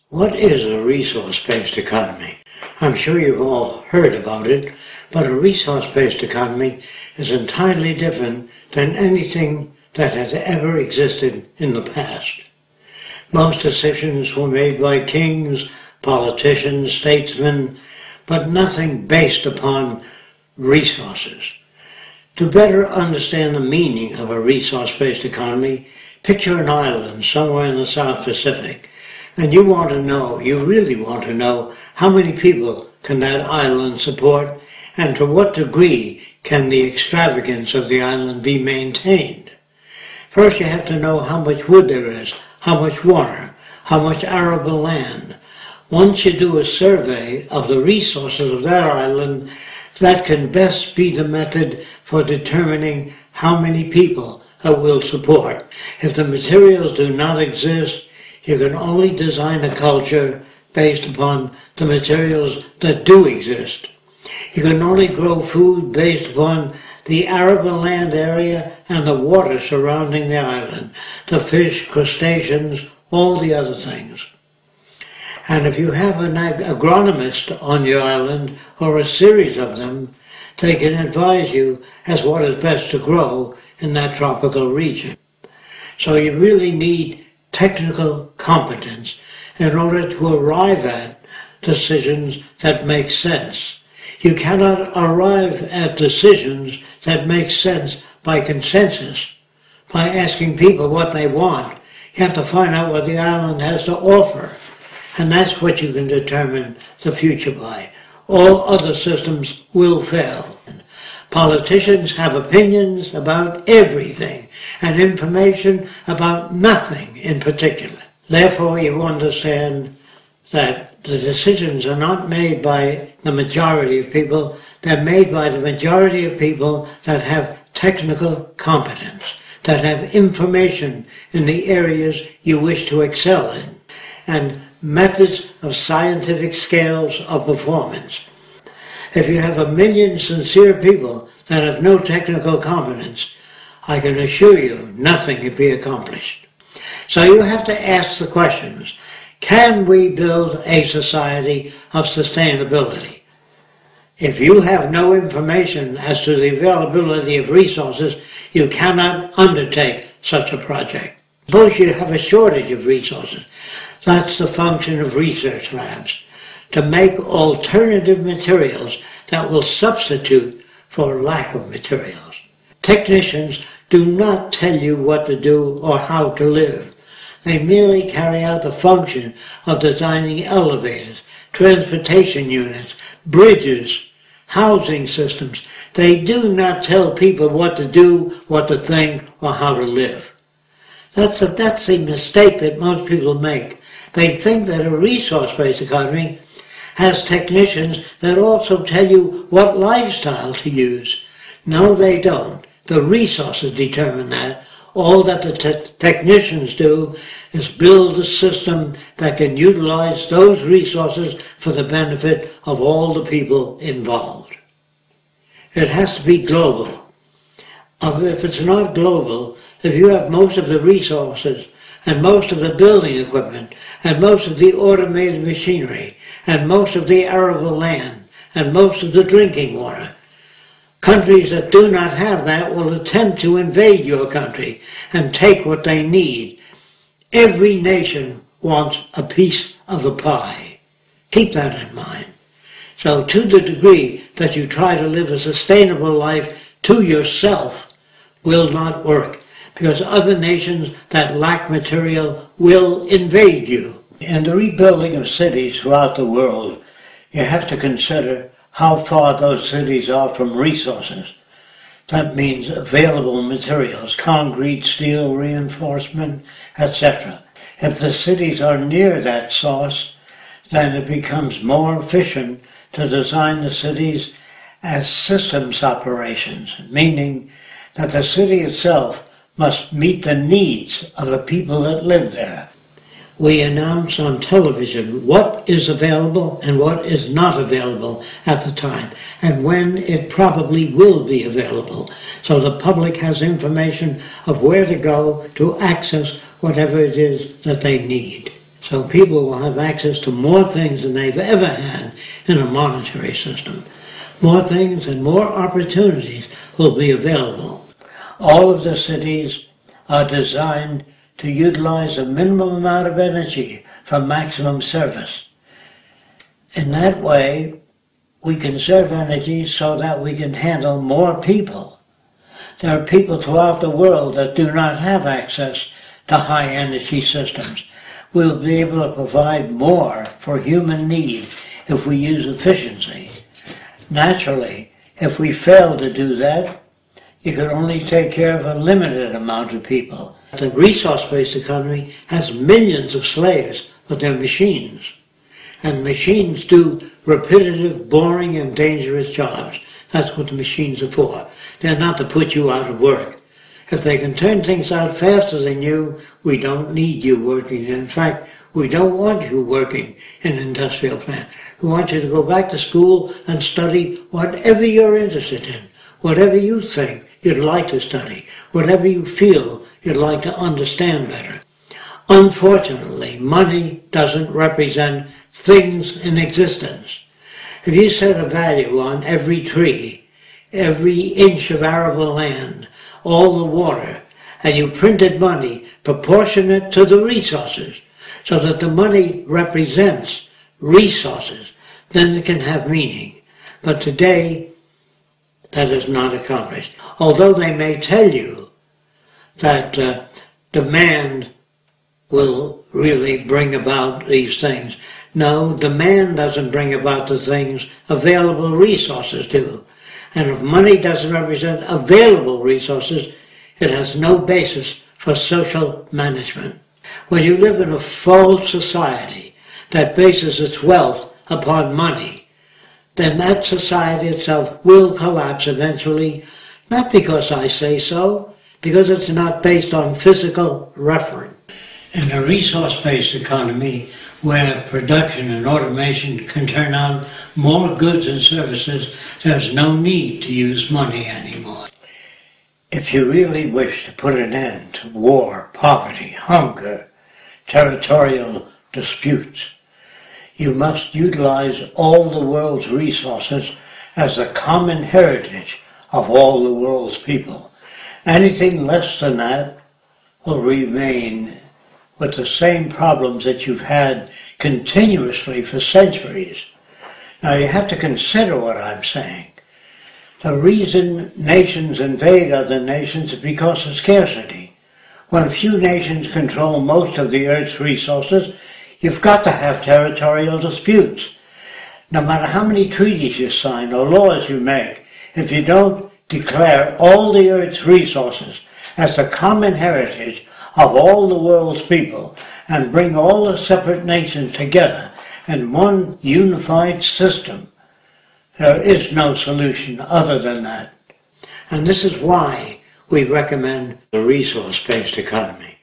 What is a resource-based economy? I'm sure you've all heard about it, but a resource-based economy is entirely different than anything that has ever existed in the past. Most decisions were made by kings, politicians, statesmen, but nothing based upon resources. To better understand the meaning of a resource-based economy, picture an island somewhere in the South Pacific, and you really want to know how many people can that island support, and to what degree can the extravagance of the island be maintained. First, you have to know how much wood there is, how much water, how much arable land. Once you do a survey of the resources of that island, that can best be the method for determining how many people it will support. If the materials do not exist, you can only design a culture based upon the materials that do exist. You can only grow food based upon the arable land area and the water surrounding the island, the fish, crustaceans, all the other things. And if you have an agronomist on your island, or a series of them, they can advise you as what is best to grow in that tropical region. So you really need technical competence in order to arrive at decisions that make sense. You cannot arrive at decisions that make sense by consensus, by asking people what they want. You have to find out what the island has to offer, and that's what you can determine the future by. All other systems will fail. Politicians have opinions about everything and information about nothing in particular. Therefore, you understand that the decisions are not made by the majority of people, they're made by the majority of people that have technical competence, that have information in the areas you wish to excel in, and methods of scientific scales of performance. If you have 1 million sincere people that have no technical competence, I can assure you nothing can be accomplished. So you have to ask the questions, can we build a society of sustainability? If you have no information as to the availability of resources, you cannot undertake such a project. Suppose you have a shortage of resources. That's the function of research labs, to make alternative materials that will substitute for lack of materials. Technicians do not tell you what to do or how to live. They merely carry out the function of designing elevators, transportation units, bridges, housing systems. They do not tell people what to do, what to think, or how to live. That's the mistake that most people make. They think that a resource-based economy has technicians that also tell you what lifestyle to use. No, they don't. The resources determine that. All that the technicians do is build a system that can utilize those resources for the benefit of all the people involved. It has to be global. If it's not global, if you have most of the resources and most of the building equipment and most of the automated machinery and most of the arable land and most of the drinking water, countries that do not have that will attempt to invade your country and take what they need. Every nation wants a piece of the pie. Keep that in mind. So to the degree that you try to live a sustainable life to yourself will not work, because other nations that lack material will invade you. In the rebuilding of cities throughout the world, you have to consider how far those cities are from resources. That means available materials, concrete, steel, reinforcement, etc. If the cities are near that source, then it becomes more efficient to design the cities as systems operations, meaning that the city itself must meet the needs of the people that live there. We announce on television what is available and what is not available at the time, and when it probably will be available, so the public has information of where to go to access whatever it is that they need. So people will have access to more things than they've ever had in a monetary system. More things and more opportunities will be available. All of the cities are designed to utilize a minimum amount of energy for maximum service. In that way, we conserve energy so that we can handle more people. There are people throughout the world that do not have access to high energy systems. We'll be able to provide more for human need if we use efficiency. Naturally, if we fail to do that, you can only take care of a limited amount of people. The resource-based economy has millions of slaves, but they're machines. And machines do repetitive, boring, and dangerous jobs. That's what the machines are for. They're not to put you out of work. If they can turn things out faster than you, we don't need you working. In fact, we don't want you working in an industrial plant. We want you to go back to school and study whatever you're interested in, whatever you think you'd like to study, whatever you feel you'd like to understand better. Unfortunately, money doesn't represent things in existence. If you set a value on every tree, every inch of arable land, all the water, and you printed money proportionate to the resources, so that the money represents resources, then it can have meaning. But today, that is not accomplished. Although they may tell you that demand will really bring about these things. No, demand doesn't bring about the things available resources do. And if money doesn't represent available resources, it has no basis for social management. When you live in a false society that bases its wealth upon money, then that society itself will collapse eventually, not because I say so, because it's not based on physical reference. In a resource-based economy, where production and automation can turn out more goods and services, there's no need to use money anymore. If you really wish to put an end to war, poverty, hunger, territorial disputes, you must utilize all the world's resources as a common heritage of all the world's people. Anything less than that will remain with the same problems that you've had continuously for centuries. Now you have to consider what I'm saying. The reason nations invade other nations is because of scarcity. When a few nations control most of the Earth's resources, you've got to have territorial disputes. No matter how many treaties you sign or laws you make, if you don't declare all the Earth's resources as the common heritage of all the world's people and bring all the separate nations together in one unified system, there is no solution other than that. And this is why we recommend a resource-based economy.